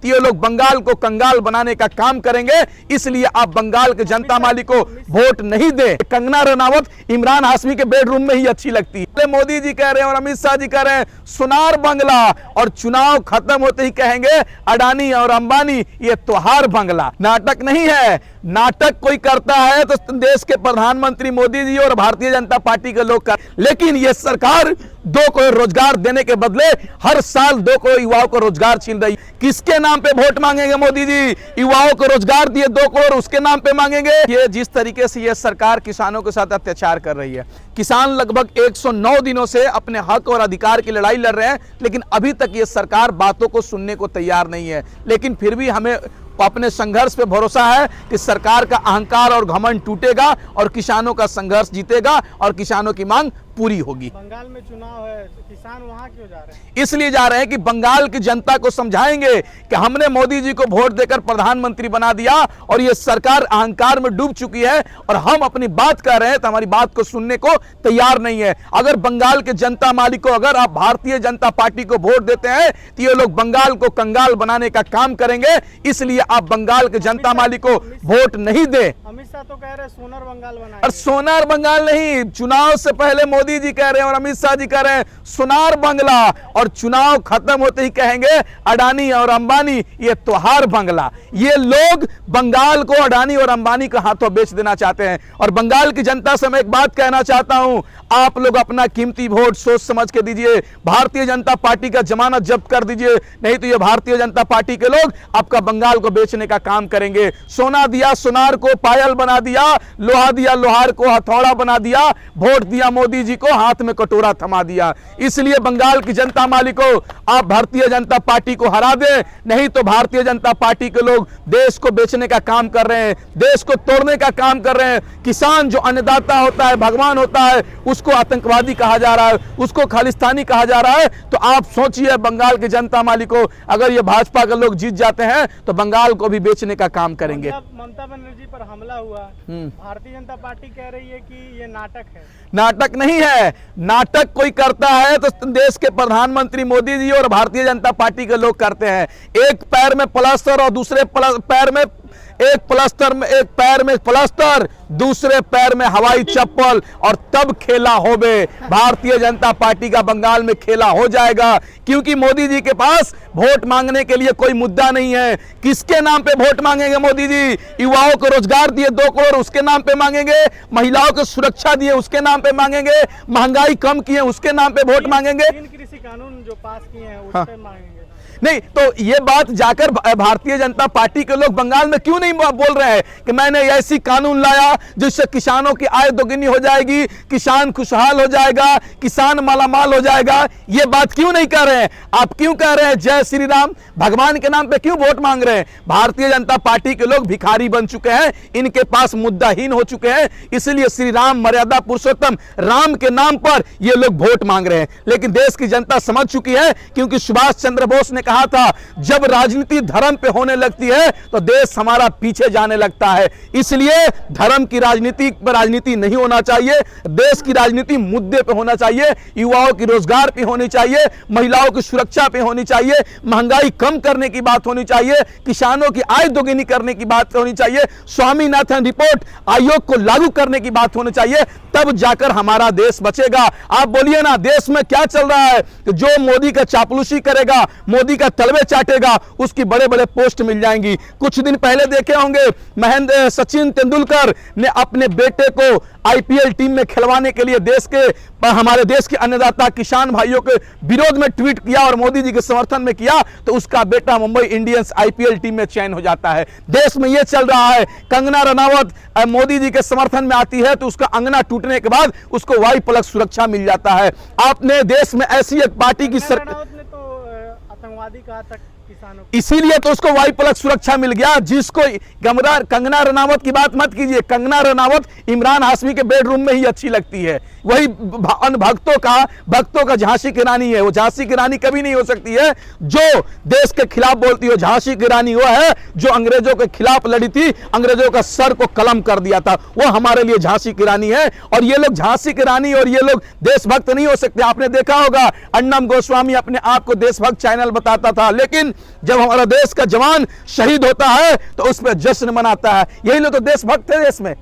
तो ये लोग बंगाल को कंगाल बनाने का काम करेंगे। इसलिए आप बंगाल के जनता माली को वोट नहीं दे। कंगना रनावत इमरान हाशमी के बेडरूम में ही अच्छी लगती है। मोदी जी कह रहे हैं और अमित शाह जी कह रहे हैं सोनार बंगला, और चुनाव खत्म होते ही कहेंगे अडानी और अंबानी ये त्योहार बंगला। नाटक नहीं है। नाटक कोई करता है तो देश के प्रधानमंत्री मोदी जी और भारतीय जनता पार्टी के लोग कर, लेकिन ये सरकार 2 करोड़ रोजगार देने के बदले हर साल 2 करोड़ युवाओं को रोजगार छीन रही। किसके नाम पे वोट मांगेंगे मोदी जी? युवाओं को रोजगार दिए 2 करोड़, उसके नाम पे मांगेंगे? ये जिस तरीके से ये सरकार किसानों के साथ अत्याचार कर रही है, किसान लगभग 109 दिनों से अपने हक और अधिकार की लड़ाई लड़ रहे हैं, लेकिन अभी तक ये सरकार बातों को सुनने को तैयार नहीं है। लेकिन फिर भी हमें अपने संघर्ष पे भरोसा है कि सरकार का अहंकार और घमंड टूटेगा और किसानों का संघर्ष जीतेगा और किसानों की मांग पूरी होगी। बंगाल में चुनाव है, किसान वहां क्यों जा रहे हैं? इसलिए जा रहे हैं कि बंगाल की जनता को समझाएंगे कि हमने मोदी जी को वोट देकर प्रधानमंत्री बना दिया और ये सरकार अहंकार में डूब चुकी है और हम अपनी बात कर रहे हैं तो हमारी बात को सुनने को तैयार नहीं है। अगर बंगाल के जनता माली को, अगर आप भारतीय जनता पार्टी को वोट देते हैं तो ये लोग बंगाल को कंगाल बनाने का काम करेंगे। इसलिए आप बंगाल के जनता माली को वोट नहीं दे। अमित शाह तो कह रहे सोनार बंगाल बनाएंगे। और सोनार बंगाल नहीं, चुनाव से पहले मोदी जी कह रहे हैं और अमित शाह जी कह रहे हैं सोनार बंगला, और चुनाव खत्म होते ही कहेंगे अडानी और अंबानी ये त्योहार बंगला। ये लोग बंगाल को अडानी और अंबानी के हाथों बेच देना चाहते हैं। और बंगाल की जनता से मैं एक बात कहना चाहता हूं, आप लोग अपना कीमती वोट सोच समझ के दीजिए। भारतीय जनता पार्टी का जमानत जब्त कर दीजिए, नहीं तो ये भारतीय जनता पार्टी के लोग आपका बंगाल को बेचने का काम करेंगे। सोना दिया सोनार को पायल बना दिया, लोहा दिया लोहार को हथौड़ा बना दिया, वोट दिया मोदी जी को हाथ में कटोरा थमा दिया। इसलिए बंगाल की जनता माली को आप भारतीय जनता पार्टी को हरा दें, नहीं तो भारतीय जनता पार्टी के लोग देश को बेचने का काम कर रहे हैं, देश को तोड़ने का काम कर रहे हैं। किसान जो अन्नदाता होता है, भगवान होता है, उसको आतंकवादी कहा जा रहा है, उसको खालिस्तानी कहा जा रहा है। तो आप सोचिए बंगाल की जनता माली को, अगर ये भाजपा के लोग जीत जाते हैं तो बंगाल को भी बेचने का काम करेंगे। ममता बनर्जी पर हमला हुआ, भारतीय जनता पार्टी कह रही है कि ये नाटक है। नाटक नहीं है। नाटक कोई करता है तो देश के प्रधानमंत्री मोदी जी और भारतीय जनता पार्टी के लोग करते हैं। एक पैर में प्लास्टर और दूसरे पैर में एक पैर में प्लास्टर, दूसरे पैर में हवाई चप्पल, और तब खेला होबे। भारतीय जनता पार्टी का बंगाल में खेला हो जाएगा, क्योंकि मोदी जी के पास वोट मांगने के लिए कोई मुद्दा नहीं है। किसके नाम पे वोट मांगेंगे मोदी जी? युवाओं को रोजगार दिए 2 करोड़, उसके नाम पे मांगेंगे। महिलाओं को सुरक्षा दिए, उसके नाम पे मांगेंगे। महंगाई कम किए, उसके नाम पे वोट मांगेंगे। 3 कृषि कानून जो पास किए हैं उस पे मांगेंगे। नहीं तो ये बात जाकर भारतीय जनता पार्टी के लोग बंगाल में क्यों नहीं बोल रहे हैं कि मैंने ऐसी कानून लाया जिससे किसानों की आय दोगुनी हो जाएगी, किसान खुशहाल हो जाएगा, किसान मालामाल हो जाएगा? ये बात क्यों नहीं कह रहे हैं? आप क्यों कह रहे हैं जय श्री राम? भगवान के नाम पे क्यों वोट मांग रहे हैं? भारतीय जनता पार्टी के लोग भिखारी बन चुके हैं, इनके पास मुद्दाहीन हो चुके हैं, इसलिए श्री राम मर्यादा पुरुषोत्तम राम के नाम पर ये लोग वोट मांग रहे हैं। लेकिन देश की जनता समझ चुकी है, क्योंकि सुभाष चंद्र बोस ने कहा था जब राजनीति धर्म पे होने लगती है तो देश हमारा पीछे जाने लगता है। इसलिए धर्म की राजनीति नहीं होना चाहिए, देश की राजनीति मुद्दे पे होना चाहिए, युवाओं की रोजगार पे होनी चाहिए, महिलाओं की सुरक्षा पे होनी चाहिए, महंगाई कम करने की बात होनी चाहिए, किसानों की आय दोगुनी करने की बात होनी चाहिए, स्वामीनाथन रिपोर्ट आयोग को लागू करने की बात होनी चाहिए, तब जाकर हमारा देश बचेगा। आप बोलिए ना, देश में क्या चल रहा है? जो मोदी का चापलूसी करेगा, मोदी का तलवे चाटेगा, उसकी बड़े बड़े पोस्ट मिल जाएंगी। कुछ दिन पहले देखे होंगे सचिन तेंदुलकर ने अपने बेटे को आईपीएल टीम में खिलवाने के लिए हमारे देश के अन्नदाता किसान भाइयों के विरोध में ट्वीट किया और मोदी जी के समर्थन में किया, तो उसका बेटा मुंबई इंडियंस आईपीएल टीम में चयन हो जाता है। देश में यह चल रहा है। कंगना रनावत मोदी जी के समर्थन में आती है तो उसका अंगना टूटने के बाद उसको वायु पलक सुरक्षा मिल जाता है। आपने देश में ऐसी एक पार्टी की आतंकवादी कहा था किसानों, इसीलिए तो उसको वायु पलक सुरक्षा मिल गया। जिसको कंगना रनावत की बात मत कीजिए, कंगना रनावत इमरान हाशमी के बेडरूम में ही अच्छी लगती है। वही भक्तों का झांसी की रानी है। वो झांसी की रानी कभी नहीं हो सकती है जो देश के खिलाफ बोलती है। झांसी की रानी वो है जो अंग्रेजों के खिलाफ लड़ी थी, अंग्रेजों का सर को कलम कर दिया था, वो हमारे लिए झांसी की रानी है। और ये लोग झांसी की रानी और ये लोग देशभक्त नहीं हो सकते। आपने देखा होगा अन्नम गोस्वामी अपने आप को देशभक्त चैनल बताता था, लेकिन जब हमारा देश का जवान शहीद होता है तो उस पर जश्न मनाता है। यही लोग तो देशभक्त है देश में।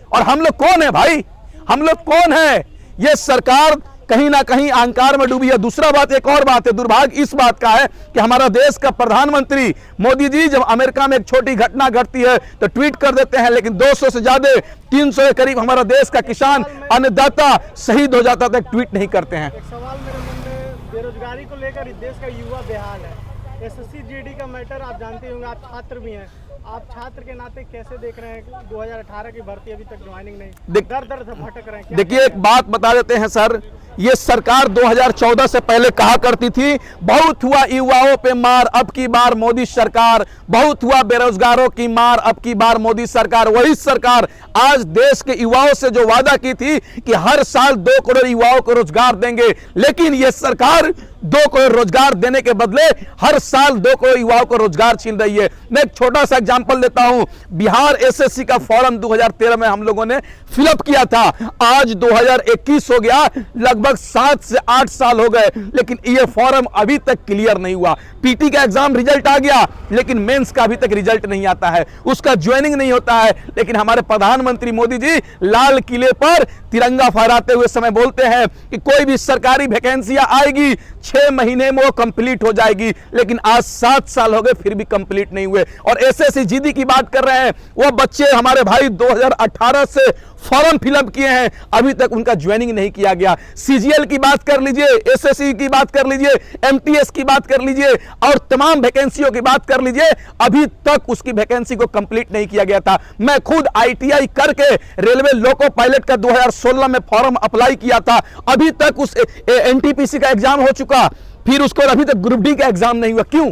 और हम लोग कौन है भाई? हम लोग कौन है? ये सरकार कहीं ना कहीं अहंकार में डूबी है। दूसरा बात, एक और बात है, दुर्भाग्य इस बात का है कि हमारा देश का प्रधानमंत्री मोदी जी जब अमेरिका में एक छोटी घटना घटती है तो ट्वीट कर देते हैं, लेकिन 200 से ज्यादा 300 के करीब हमारा देश का किसान अन्नदाता शहीद हो जाता था, ट्वीट नहीं करते हैं। एक सवाल मेरे मन में बेरोजगारी को लेकर, इस देश का युवा बेहाल है। एसएससी जीडी का मैटर आप जानते होंगे, आप छात्र भी हैं, आप छात्र के नाते कैसे देख रहे हैं कि 2018 की भर्ती अभी तक ज्वाइनिंग नहीं, दर दर से भटक रहे हैं? देखिए एक बात बता देते हैं सर, ये सरकार 2014 से पहले कहा करती थी बहुत हुआ युवाओं पे मार, अब की बार मोदी सरकार, बहुत हुआ बेरोजगारों की मार, अब की बार मोदी सरकार। वही सरकार आज देश के युवाओं से जो वादा की थी कि हर साल 2 करोड़ युवाओं को रोजगार देंगे, लेकिन ये सरकार 2 करोड़ रोजगार देने के बदले हर साल 2 करोड़ युवाओं को रोजगार छीन रही है। मैं एक छोटा सा एग्जांपल देता हूं, बिहार एसएससी का फॉर्म 2013 में हम लोगों ने फिलअप किया था, आज 2021 हो गया, लगभग 7 से 8 साल हो गए, लेकिन ये फॉर्म अभी तक क्लियर नहीं हुआ। पीटी का एग्जाम रिजल्ट आ गया, लेकिन मेंस का अभी तक रिजल्ट नहीं आता है, उसका ज्वाइनिंग नहीं होता है। लेकिन हमारे प्रधानमंत्री मोदी जी लाल किले पर तिरंगा फहराते हुए समय बोलते हैं कि कोई भी सरकारी वैकेंसियां आएगी 6 महीने में वो कंप्लीट हो जाएगी, लेकिन आज 7 साल हो गए फिर भी कंप्लीट नहीं हुए। और एसएससी जीडी की बात कर रहे हैं, वो बच्चे हमारे भाई 2018 से फॉर्म फिलअप किए हैं, अभी तक उनका ज्वाइनिंग नहीं किया गया। सीजीएल की बात कर लीजिए, एसएससी की बात कर लीजिए, एमटीएस की बात कर लीजिए और तमाम वैकेंसियों की बात कर लीजिए, अभी तक उसकी वैकेंसी को कंप्लीट नहीं किया गया था। मैं खुद आईटीआई करके रेलवे लोको पायलट का 2016 में फॉर्म अप्लाई किया था, अभी तक उस एनटीपीसी का एग्जाम हो चुका, फिर उसको अभी तक ग्रुप डी का एग्जाम नहीं हुआ। क्यों?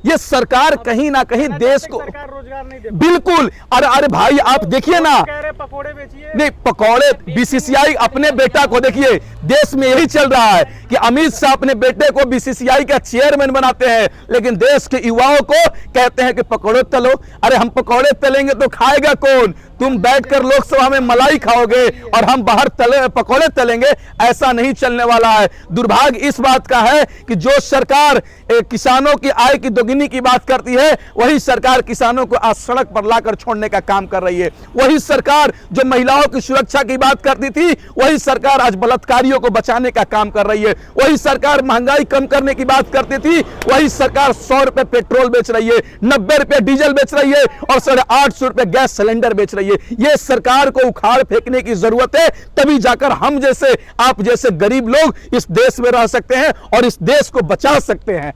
ये सरकार कहीं ना कहीं देश को सरकार रोजगार नहीं दे। बिल्कुल, अरे भाई आप देखिए ना, कह रहे पकोड़े बेचिए, नहीं पकौड़े, बीसीसीआई अपने बेटा को देखिए, देश में यही चल रहा है कि अमित शाह अपने बेटे को बीसीसीआई का चेयरमैन बनाते हैं, लेकिन देश के युवाओं को कहते हैं कि पकौड़े तलो। अरे हम पकौड़े तलेंगे तो खाएगा कौन? तुम बैठकर लोकसभा में मलाई खाओगे और हम बाहर पकौड़े तलेंगे, ऐसा नहीं चलने वाला है। दुर्भाग्य इस बात का है कि जो सरकार किसानों की आय की दोगुनी की बात करती है, वही सरकार किसानों को आज सड़क पर लाकर छोड़ने का काम कर रही है। वही सरकार जो महिलाओं की सुरक्षा की बात करती थी, वही सरकार आज बलात्कारियों को बचाने का काम कर रही है। वही सरकार महंगाई कम करने की बात करती थी, वही सरकार 100 रुपए पेट्रोल बेच रही है, 90 रुपए डीजल बेच रही है और 850 रुपए गैस सिलेंडर बेच रही है। ये सरकार को उखाड़ फेंकने की जरूरत है, तभी जाकर हम जैसे, आप जैसे गरीब लोग इस देश में रह सकते हैं और इस देश को बचा सकते हैं।